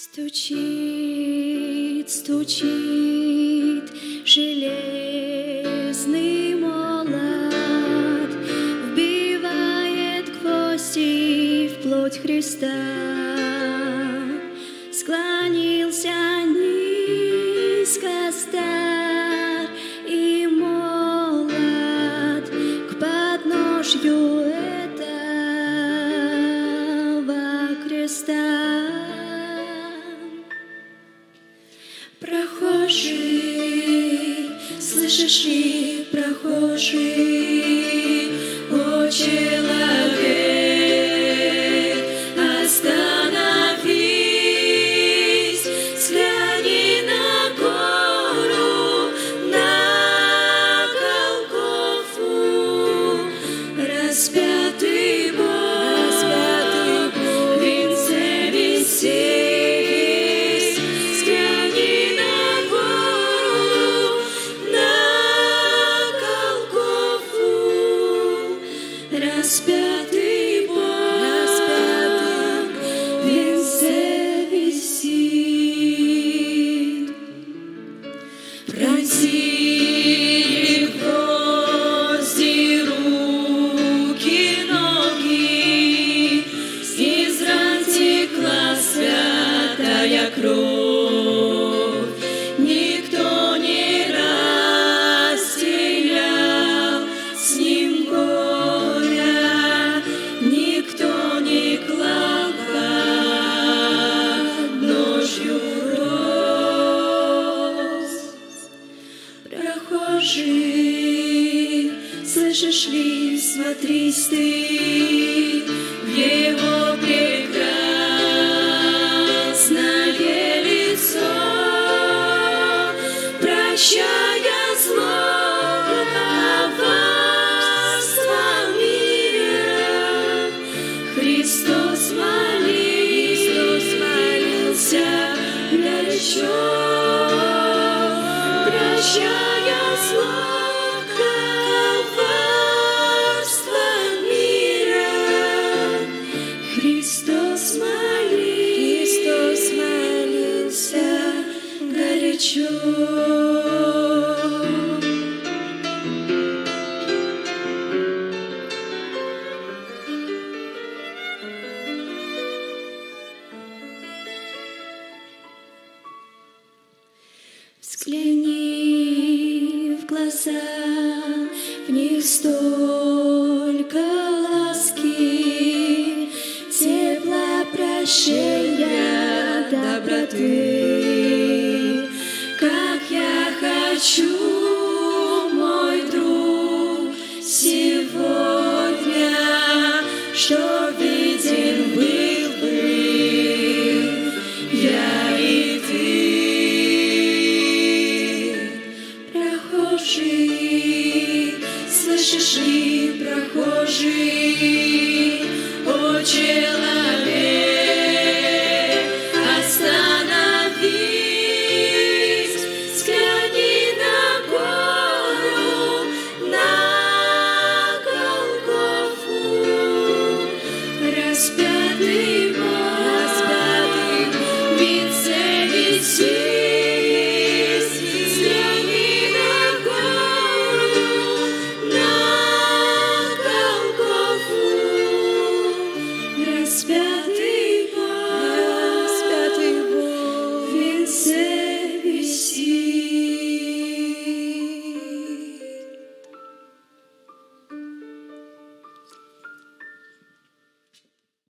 Стучит, стучит железный молот, вбивает гвозди в плоть Христа. Склонился низко стар и молод к подножью этого креста. Прохожий, слышишь ли, прохожий, о человек, остановись, взгляни на гору, на Голгофу, распятый Бог, в венце висит. Распятый Бог, в венце висит. Пронзили гвозди руки, ноги, из ран текла святая кровь. Никто не разделял с ним горя, никто не клал подножью роз. Прохожий, слышишь ли, смотрись ты в его прекрасное лицо, прощая злорадство мира. Христос молился горячо, прощая злорадство мира. Христос молился горячо. Взгляни в глаза, в них столько ласки, тепла, прощения, доброты.